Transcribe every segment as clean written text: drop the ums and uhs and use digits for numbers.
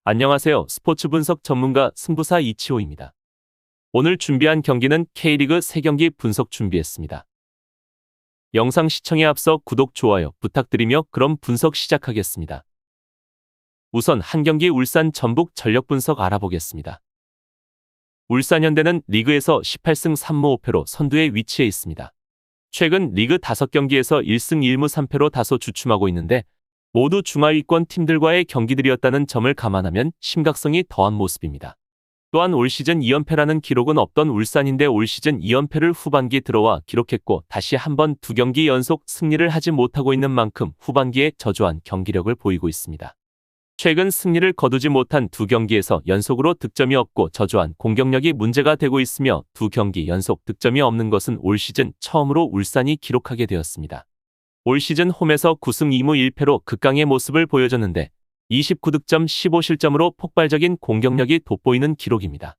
안녕하세요. 스포츠 분석 전문가 승부사 이치호입니다. 오늘 준비한 경기는 K리그 3경기 분석 준비했습니다. 영상 시청에 앞서 구독, 좋아요 부탁드리며 그럼 분석 시작하겠습니다. 우선 한 경기 울산 전북 전력 분석 알아보겠습니다. 울산현대는 리그에서 18승 3무 5패로 선두에 위치해 있습니다. 최근 리그 5경기에서 1승 1무 3패로 다소 주춤하고 있는데 모두 중하위권 팀들과의 경기들이었다는 점을 감안하면 심각성이 더한 모습입니다. 또한 올 시즌 2연패라는 기록은 없던 울산인데 올 시즌 2연패를 후반기에 들어와 기록했고 다시 한번 2경기 연속 승리를 하지 못하고 있는 만큼 후반기에 저조한 경기력을 보이고 있습니다. 최근 승리를 거두지 못한 2경기에서 연속으로 득점이 없고 저조한 공격력이 문제가 되고 있으며 2경기 연속 득점이 없는 것은 올 시즌 처음으로 울산이 기록하게 되었습니다. 올 시즌 홈에서 9승 2무 1패로 극강의 모습을 보여줬는데 29득점 15실점으로 폭발적인 공격력이 돋보이는 기록입니다.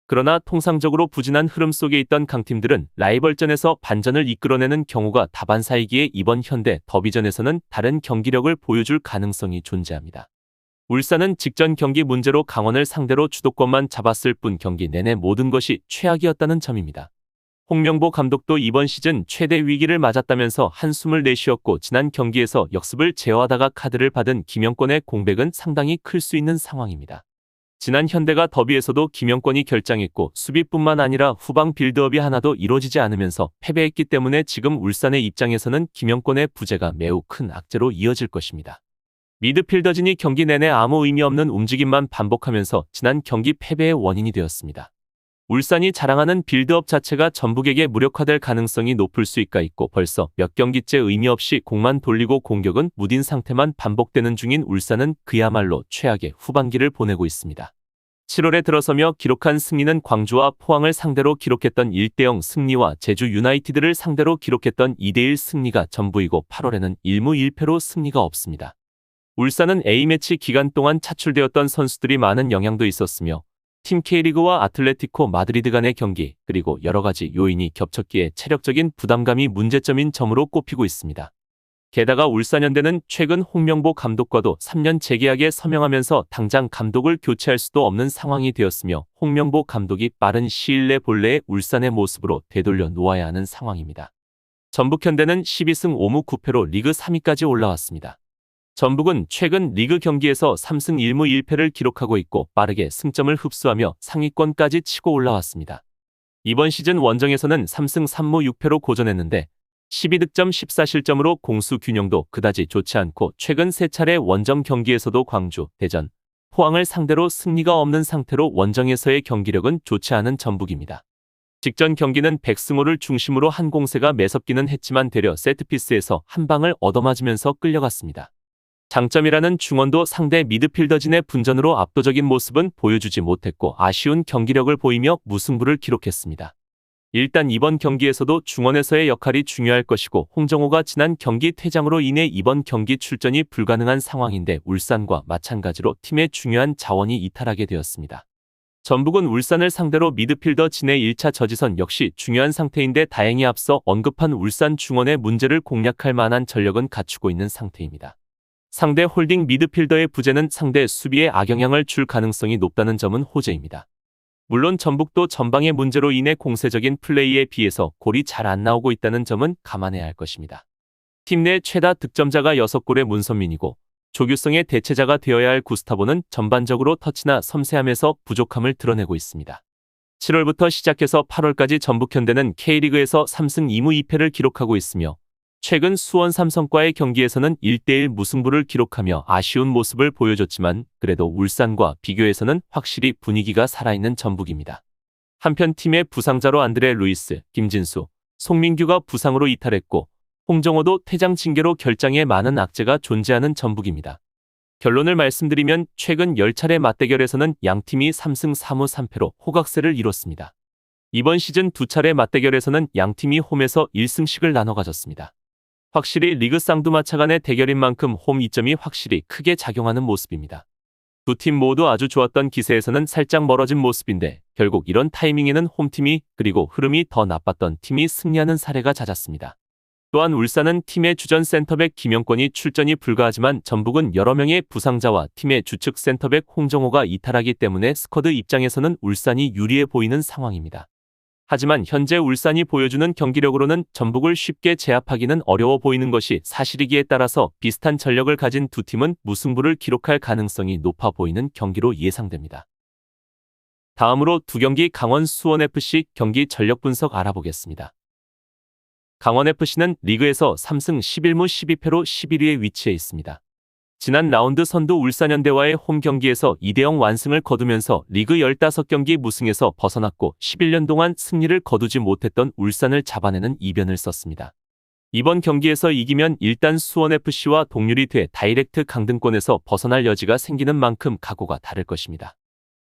그러나 통상적으로 부진한 흐름 속에 있던 강팀들은 라이벌전에서 반전을 이끌어내는 경우가 다반사이기에 이번 현대 더비전에서는 다른 경기력을 보여줄 가능성이 존재합니다. 울산은 직전 경기 문제로 강원을 상대로 주도권만 잡았을 뿐 경기 내내 모든 것이 최악이었다는 점입니다. 홍명보 감독도 이번 시즌 최대 위기를 맞았다면서 한숨을 내쉬었고 지난 경기에서 역습을 제어하다가 카드를 받은 김영권의 공백은 상당히 클 수 있는 상황입니다. 지난 현대가 더비에서도 김영권이 결장했고 수비뿐만 아니라 후방 빌드업이 하나도 이루어지지 않으면서 패배했기 때문에 지금 울산의 입장에서는 김영권의 부재가 매우 큰 악재로 이어질 것입니다. 미드필더진이 경기 내내 아무 의미 없는 움직임만 반복하면서 지난 경기 패배의 원인이 되었습니다. 울산이 자랑하는 빌드업 자체가 전북에게 무력화될 가능성이 높을 수가 있고 벌써 몇 경기째 의미 없이 공만 돌리고 공격은 무딘 상태만 반복되는 중인 울산은 그야말로 최악의 후반기를 보내고 있습니다. 7월에 들어서며 기록한 승리는 광주와 포항을 상대로 기록했던 1대0 승리와 제주 유나이티드를 상대로 기록했던 2대1 승리가 전부이고 8월에는 1무 1패로 승리가 없습니다. 울산은 A매치 기간 동안 차출되었던 선수들이 많은 영향도 있었으며 팀 K리그와 아틀레티코 마드리드 간의 경기 그리고 여러가지 요인이 겹쳤기에 체력적인 부담감이 문제점인 점으로 꼽히고 있습니다. 게다가 울산현대는 최근 홍명보 감독과도 3년 재계약에 서명하면서 당장 감독을 교체할 수도 없는 상황이 되었으며 홍명보 감독이 빠른 시일 내 본래의 울산의 모습으로 되돌려 놓아야 하는 상황입니다. 전북현대는 12승 5무 9패로 리그 3위까지 올라왔습니다. 전북은 최근 리그 경기에서 3승 1무 1패를 기록하고 있고 빠르게 승점을 흡수하며 상위권까지 치고 올라왔습니다. 이번 시즌 원정에서는 3승 3무 6패로 고전했는데 12득점 14실점으로 공수 균형도 그다지 좋지 않고 최근 3차례 원정 경기에서도 광주, 대전, 포항을 상대로 승리가 없는 상태로 원정에서의 경기력은 좋지 않은 전북입니다. 직전 경기는 백승호를 중심으로 한 공세가 매섭기는 했지만 되려 세트피스에서 한 방을 얻어맞으면서 끌려갔습니다. 장점이라는 중원도 상대 미드필더진의 분전으로 압도적인 모습은 보여주지 못했고 아쉬운 경기력을 보이며 무승부를 기록했습니다. 일단 이번 경기에서도 중원에서의 역할이 중요할 것이고 홍정호가 지난 경기 퇴장으로 인해 이번 경기 출전이 불가능한 상황인데 울산과 마찬가지로 팀의 중요한 자원이 이탈하게 되었습니다. 전북은 울산을 상대로 미드필더 진의 1차 저지선 역시 중요한 상태인데 다행히 앞서 언급한 울산 중원의 문제를 공략할 만한 전력은 갖추고 있는 상태입니다. 상대 홀딩 미드필더의 부재는 상대 수비에 악영향을 줄 가능성이 높다는 점은 호재입니다. 물론 전북도 전방의 문제로 인해 공세적인 플레이에 비해서 골이 잘 안 나오고 있다는 점은 감안해야 할 것입니다. 팀 내 최다 득점자가 6골의 문선민이고 조규성의 대체자가 되어야 할 구스타보는 전반적으로 터치나 섬세함에서 부족함을 드러내고 있습니다. 7월부터 시작해서 8월까지 전북현대는 K리그에서 3승 2무 2패를 기록하고 있으며 최근 수원 삼성과의 경기에서는 1대1 무승부를 기록하며 아쉬운 모습을 보여줬지만 그래도 울산과 비교해서는 확실히 분위기가 살아있는 전북입니다. 한편 팀의 부상자로 안드레 루이스, 김진수, 송민규가 부상으로 이탈했고 홍정호도 퇴장 징계로 결장에 많은 악재가 존재하는 전북입니다. 결론을 말씀드리면 최근 10차례 맞대결에서는 양팀이 3승 4무 3패로 호각세를 이뤘습니다. 이번 시즌 2차례 맞대결에서는 양팀이 홈에서 1승씩을 나눠 가졌습니다. 확실히 리그 쌍두마차 간의 대결인 만큼 홈 이점이 확실히 크게 작용하는 모습입니다. 두 팀 모두 아주 좋았던 기세에서는 살짝 멀어진 모습인데 결국 이런 타이밍에는 홈팀이 그리고 흐름이 더 나빴던 팀이 승리하는 사례가 잦았습니다. 또한 울산은 팀의 주전 센터백 김영권이 출전이 불가하지만 전북은 여러 명의 부상자와 팀의 주축 센터백 홍정호가 이탈하기 때문에 스쿼드 입장에서는 울산이 유리해 보이는 상황입니다. 하지만 현재 울산이 보여주는 경기력으로는 전북을 쉽게 제압하기는 어려워 보이는 것이 사실이기에 따라서 비슷한 전력을 가진 두 팀은 무승부를 기록할 가능성이 높아 보이는 경기로 예상됩니다. 다음으로 두 경기 강원 수원FC 경기 전력 분석 알아보겠습니다. 강원FC는 리그에서 3승 11무 12패로 11위에 위치해 있습니다. 지난 라운드 선두 울산현대와의 홈 경기에서 2대0 완승을 거두면서 리그 15경기 무승에서 벗어났고 11년 동안 승리를 거두지 못했던 울산을 잡아내는 이변을 썼습니다. 이번 경기에서 이기면 일단 수원FC와 동률이 돼 다이렉트 강등권에서 벗어날 여지가 생기는 만큼 각오가 다를 것입니다.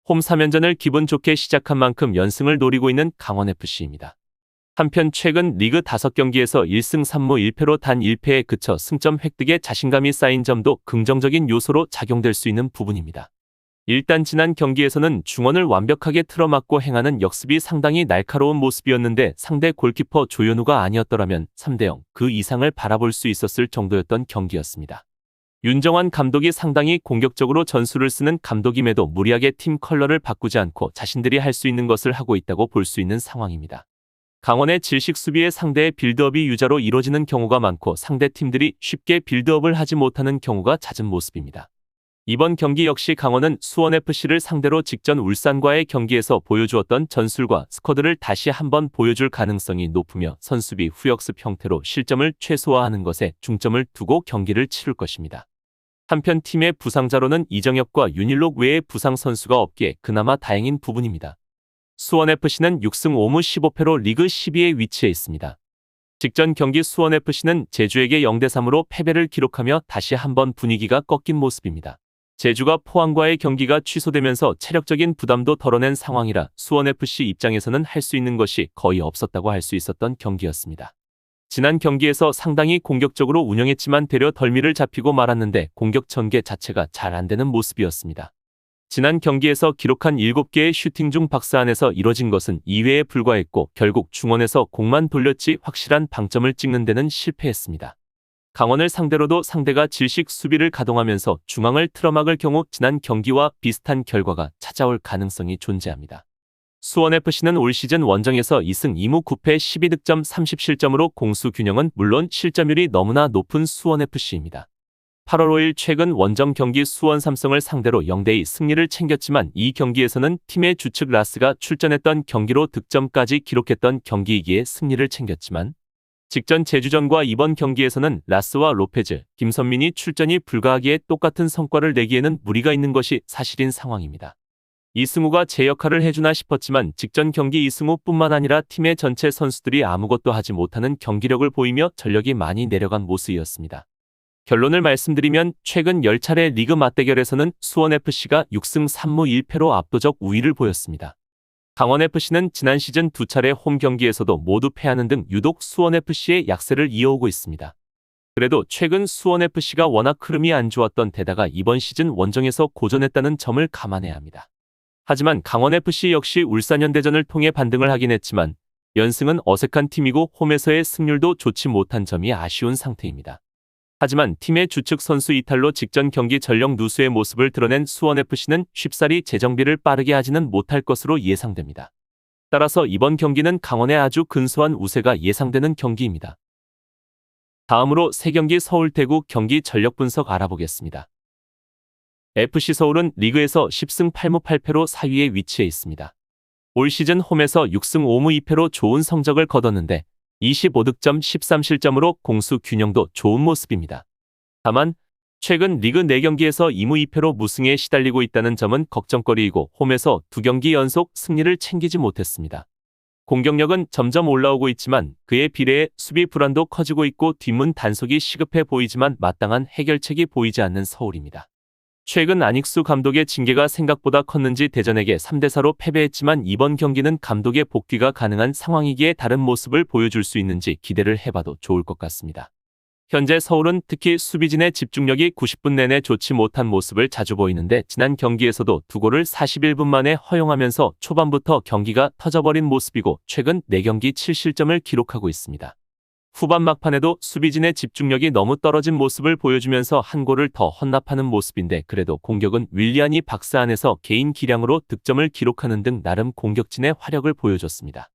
홈 3연전을 기분 좋게 시작한 만큼 연승을 노리고 있는 강원FC입니다. 한편 최근 리그 5경기에서 1승 3무 1패로 단 1패에 그쳐 승점 획득에 자신감이 쌓인 점도 긍정적인 요소로 작용될 수 있는 부분입니다. 일단 지난 경기에서는 중원을 완벽하게 틀어막고 행하는 역습이 상당히 날카로운 모습이었는데 상대 골키퍼 조현우가 아니었더라면 3대0 그 이상을 바라볼 수 있었을 정도였던 경기였습니다. 윤정환 감독이 상당히 공격적으로 전술을 쓰는 감독임에도 무리하게 팀 컬러를 바꾸지 않고 자신들이 할 수 있는 것을 하고 있다고 볼 수 있는 상황입니다. 강원의 질식 수비에 상대의 빌드업이 유자로 이뤄지는 경우가 많고 상대 팀들이 쉽게 빌드업을 하지 못하는 경우가 잦은 모습입니다. 이번 경기 역시 강원은 수원FC를 상대로 직전 울산과의 경기에서 보여주었던 전술과 스쿼드를 다시 한번 보여줄 가능성이 높으며 선수비 후역습 형태로 실점을 최소화하는 것에 중점을 두고 경기를 치를 것입니다. 한편 팀의 부상자로는 이정엽과 윤일록 외에 부상 선수가 없기에 그나마 다행인 부분입니다. 수원FC는 6승 5무 15패로 리그 12위에 위치해 있습니다. 직전 경기 수원FC는 제주에게 0대3으로 패배를 기록하며 다시 한번 분위기가 꺾인 모습입니다. 제주가 포항과의 경기가 취소되면서 체력적인 부담도 덜어낸 상황이라 수원FC 입장에서는 할 수 있는 것이 거의 없었다고 할 수 있었던 경기였습니다. 지난 경기에서 상당히 공격적으로 운영했지만 되려 덜미를 잡히고 말았는데 공격 전개 자체가 잘 안되는 모습이었습니다. 지난 경기에서 기록한 7개의 슈팅 중 박스 안에서 이뤄진 것은 2회에 불과했고 결국 중원에서 공만 돌렸지 확실한 방점을 찍는 데는 실패했습니다. 강원을 상대로도 상대가 질식 수비를 가동하면서 중앙을 틀어막을 경우 지난 경기와 비슷한 결과가 찾아올 가능성이 존재합니다. 수원FC는 올 시즌 원정에서 2승 2무 9패 12득점 30실점으로 공수 균형은 물론 실점률이 너무나 높은 수원FC입니다. 8월 5일 최근 원정 경기 수원 삼성을 상대로 0대2 승리를 챙겼지만 이 경기에서는 팀의 주축 라스가 출전했던 경기로 득점까지 기록했던 경기이기에 승리를 챙겼지만 직전 제주전과 이번 경기에서는 라스와 로페즈, 김선민이 출전이 불가하기에 똑같은 성과를 내기에는 무리가 있는 것이 사실인 상황입니다. 이승우가 제 역할을 해주나 싶었지만 직전 경기 이승우뿐만 아니라 팀의 전체 선수들이 아무것도 하지 못하는 경기력을 보이며 전력이 많이 내려간 모습이었습니다. 결론을 말씀드리면 최근 10차례 리그 맞대결에서는 수원FC가 6승 3무 1패로 압도적 우위를 보였습니다. 강원FC는 지난 시즌 2차례 홈 경기에서도 모두 패하는 등 유독 수원FC의 약세를 이어오고 있습니다. 그래도 최근 수원FC가 워낙 흐름이 안 좋았던 데다가 이번 시즌 원정에서 고전했다는 점을 감안해야 합니다. 하지만 강원FC 역시 울산현대전을 통해 반등을 하긴 했지만 연승은 어색한 팀이고 홈에서의 승률도 좋지 못한 점이 아쉬운 상태입니다. 하지만 팀의 주축 선수 이탈로 직전 경기 전력 누수의 모습을 드러낸 수원FC는 쉽사리 재정비를 빠르게 하지는 못할 것으로 예상됩니다. 따라서 이번 경기는 강원의 아주 근소한 우세가 예상되는 경기입니다. 다음으로 3경기 서울 대구 경기 전력 분석 알아보겠습니다. FC서울은 리그에서 10승 8무 8패로 4위에 위치해 있습니다. 올 시즌 홈에서 6승 5무 2패로 좋은 성적을 거뒀는데 25득점 13실점으로 공수 균형도 좋은 모습입니다. 다만 최근 리그 4경기에서 2무 2패로 무승에 시달리고 있다는 점은 걱정거리이고 홈에서 2경기 연속 승리를 챙기지 못했습니다. 공격력은 점점 올라오고 있지만 그에 비례해 수비 불안도 커지고 있고 뒷문 단속이 시급해 보이지만 마땅한 해결책이 보이지 않는 서울입니다. 최근 안익수 감독의 징계가 생각보다 컸는지 대전에게 3대4로 패배했지만 이번 경기는 감독의 복귀가 가능한 상황이기에 다른 모습을 보여줄 수 있는지 기대를 해봐도 좋을 것 같습니다. 현재 서울은 특히 수비진의 집중력이 90분 내내 좋지 못한 모습을 자주 보이는데 지난 경기에서도 2골을 41분 만에 허용하면서 초반부터 경기가 터져버린 모습이고 최근 4경기 7실점을 기록하고 있습니다. 후반 막판에도 수비진의 집중력이 너무 떨어진 모습을 보여주면서 한 골을 더 헌납하는 모습인데 그래도 공격은 윌리안이 박스 안에서 개인 기량으로 득점을 기록하는 등 나름 공격진의 화력을 보여줬습니다.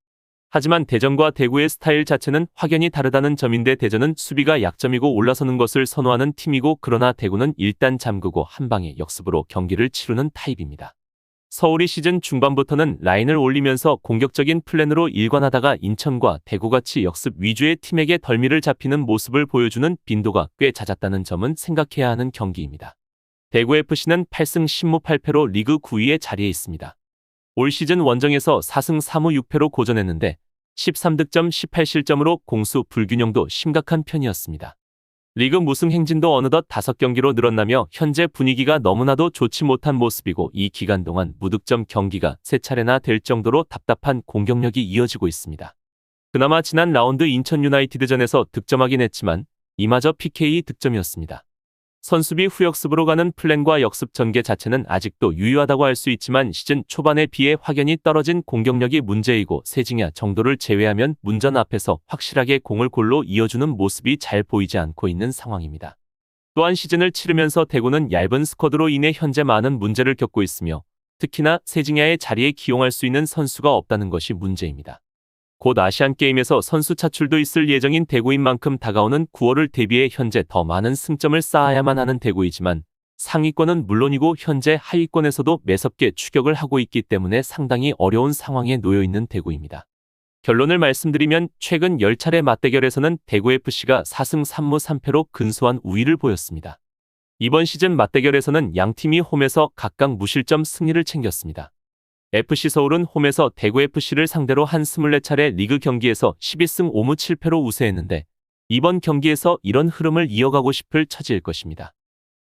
하지만 대전과 대구의 스타일 자체는 확연히 다르다는 점인데 대전은 수비가 약점이고 올라서는 것을 선호하는 팀이고 그러나 대구는 일단 잠그고 한 방의 역습으로 경기를 치르는 타입입니다. 서울이 시즌 중반부터는 라인을 올리면서 공격적인 플랜으로 일관하다가 인천과 대구같이 역습 위주의 팀에게 덜미를 잡히는 모습을 보여주는 빈도가 꽤 잦았다는 점은 생각해야 하는 경기입니다. 대구FC는 8승 10무 8패로 리그 9위에 자리해 있습니다. 올 시즌 원정에서 4승 4무 6패로 고전했는데 13득점 18실점으로 공수 불균형도 심각한 편이었습니다. 리그 무승 행진도 어느덧 5경기로 늘어나며 현재 분위기가 너무나도 좋지 못한 모습이고 이 기간 동안 무득점 경기가 3차례나 될 정도로 답답한 공격력이 이어지고 있습니다. 그나마 지난 라운드 인천 유나이티드전에서 득점하긴 했지만 이마저 PK 득점이었습니다. 선수비 후역습으로 가는 플랜과 역습 전개 자체는 아직도 유효하다고 할 수 있지만 시즌 초반에 비해 확연히 떨어진 공격력이 문제이고 세징야 정도를 제외하면 문전 앞에서 확실하게 공을 골로 이어주는 모습이 잘 보이지 않고 있는 상황입니다. 또한 시즌을 치르면서 대구는 얇은 스쿼드로 인해 현재 많은 문제를 겪고 있으며 특히나 세징야의 자리에 기용할 수 있는 선수가 없다는 것이 문제입니다. 곧 아시안게임에서 선수 차출도 있을 예정인 대구인 만큼 다가오는 9월을 대비해 현재 더 많은 승점을 쌓아야만 하는 대구이지만 상위권은 물론이고 현재 하위권에서도 매섭게 추격을 하고 있기 때문에 상당히 어려운 상황에 놓여 있는 대구입니다. 결론을 말씀드리면 최근 10차례 맞대결에서는 대구FC가 4승 3무 3패로 근소한 우위를 보였습니다. 이번 시즌 맞대결에서는 양팀이 홈에서 각각 무실점 승리를 챙겼습니다. FC서울은 홈에서 대구FC를 상대로 한 24차례 리그 경기에서 12승 5무 7패로 우세했는데 이번 경기에서 이런 흐름을 이어가고 싶을 처지일 것입니다.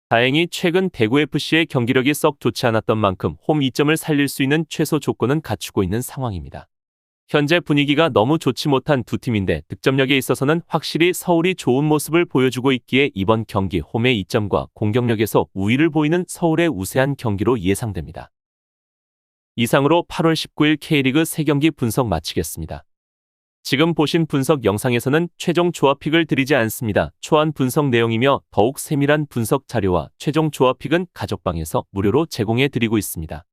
다행히 최근 대구FC의 경기력이 썩 좋지 않았던 만큼 홈 이점을 살릴 수 있는 최소 조건은 갖추고 있는 상황입니다. 현재 분위기가 너무 좋지 못한 두 팀인데 득점력에 있어서는 확실히 서울이 좋은 모습을 보여주고 있기에 이번 경기 홈의 이점과 공격력에서 우위를 보이는 서울의 우세한 경기로 예상됩니다. 이상으로 8월 19일 K리그 3경기 분석 마치겠습니다. 지금 보신 분석 영상에서는 최종 조합픽을 드리지 않습니다. 초안 분석 내용이며 더욱 세밀한 분석 자료와 최종 조합픽은 가족방에서 무료로 제공해 드리고 있습니다.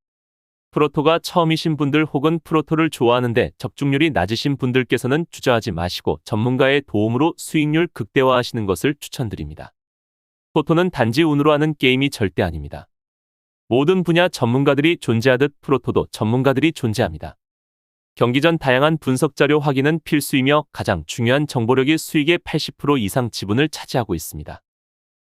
프로토가 처음이신 분들 혹은 프로토를 좋아하는데 적중률이 낮으신 분들께서는 주저하지 마시고 전문가의 도움으로 수익률 극대화하시는 것을 추천드립니다. 토토는 단지 운으로 하는 게임이 절대 아닙니다. 모든 분야 전문가들이 존재하듯 프로토도 전문가들이 존재합니다. 경기 전 다양한 분석 자료 확인은 필수이며 가장 중요한 정보력이 수익의 80% 이상 지분을 차지하고 있습니다.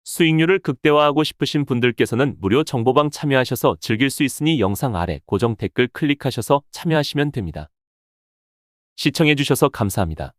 수익률을 극대화하고 싶으신 분들께서는 무료 정보방 참여하셔서 즐길 수 있으니 영상 아래 고정 댓글 클릭하셔서 참여하시면 됩니다. 시청해주셔서 감사합니다.